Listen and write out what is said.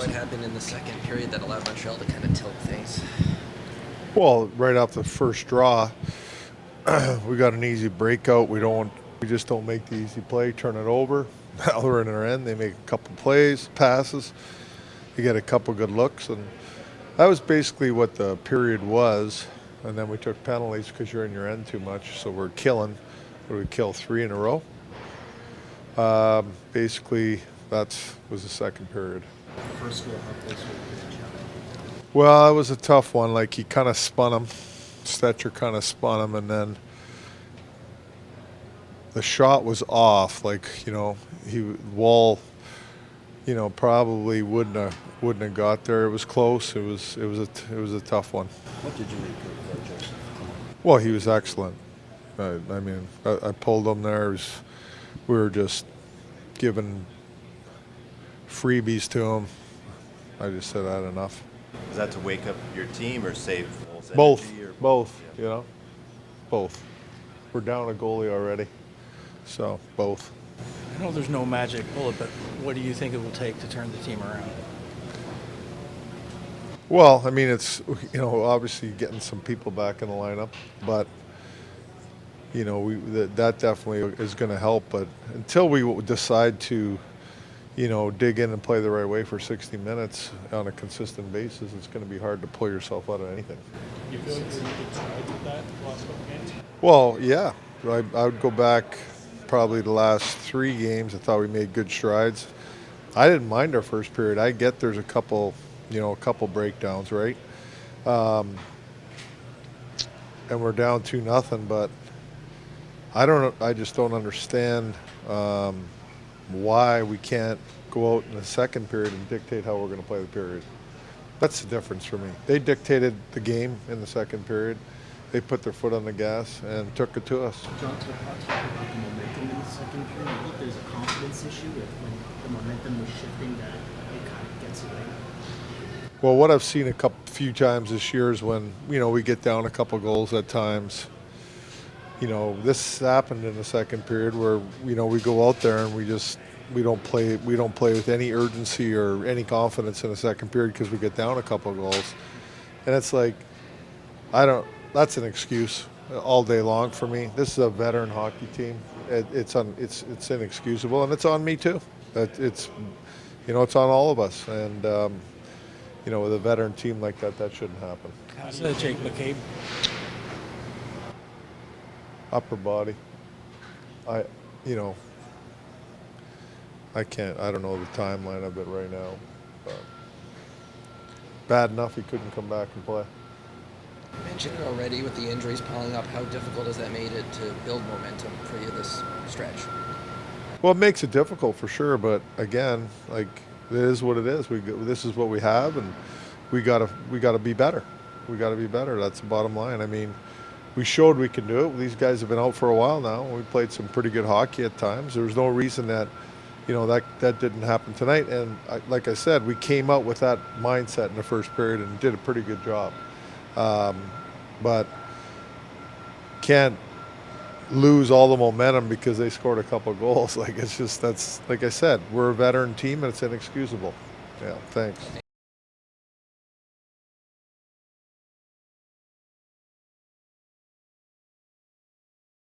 What happened in the second period that allowed Montreal to kind of tilt things? Well, right off the first draw, we got an easy breakout. We just don't make the easy play, turn it over. Now they're in our end. They make a couple plays, passes. They get a couple good looks, and that was basically what the period was. And then we took penalties because you're in your end too much. So we're killing. We kill 3 in a row. Basically, that was the second period. First goal, how close were you to the challenge? Well, it was a tough one. Like, he kind of spun him. Stetcher kind of spun him, and then the shot was off. Like, Wall, probably wouldn't have got there. It was close. It was a tough one. What did you make of Joseph? Well, he was excellent. I pulled him there. We were just giving freebies to him. I just said I had enough. Is that to wake up your team or save Wolves' Both. energy? Both. Yeah. Both. We're down a goalie already, so both. I know there's no magic bullet, but what do you think it will take to turn the team around? Well, it's obviously getting some people back in the lineup, but that definitely is going to help. But until we decide to, dig in and play the right way for 60 minutes on a consistent basis, it's going to be hard to pull yourself out of anything. You feel like you're making strides with that the last couple games? Well, yeah, I would go back probably the last 3 games. I thought we made good strides. I didn't mind our first period. I get there's a couple breakdowns, right? And we're down 2-0, but I just don't understand why we can't go out in the second period and dictate how we're going to play the period. That's the difference for me. They dictated the game in the second period. They put their foot on the gas and took it to us. John, to talk about the momentum in the second period, I think there's a confidence issue when the momentum was shifting that it kind of gets away. Well, what I've seen few times this year is when we get down a couple goals at times. This happened in the second period where we go out there and we don't play with any urgency or any confidence in the second period because we get down a couple goals, and it's like that's an excuse all day long for me. This is a veteran hockey team. It's inexcusable, and it's on me too. It's on all of us, and with a veteran team like that shouldn't happen. How's Jake McCabe? Upper body. I don't know the timeline of it right now. But bad enough he couldn't come back and play. You mentioned it already with the injuries piling up. How difficult has that made it to build momentum for you this stretch? Well, it makes it difficult for sure, but again, it is what it is. This is what we have, and we gotta be better. We gotta be better. That's the bottom line. We showed we can do it. These guys have been out for a while now. We played some pretty good hockey at times. There was no reason that, that didn't happen tonight. And like I said, we came out with that mindset in the first period and did a pretty good job. But can't lose all the momentum because they scored a couple goals. That's like I said, we're a veteran team and it's inexcusable. Yeah, thanks.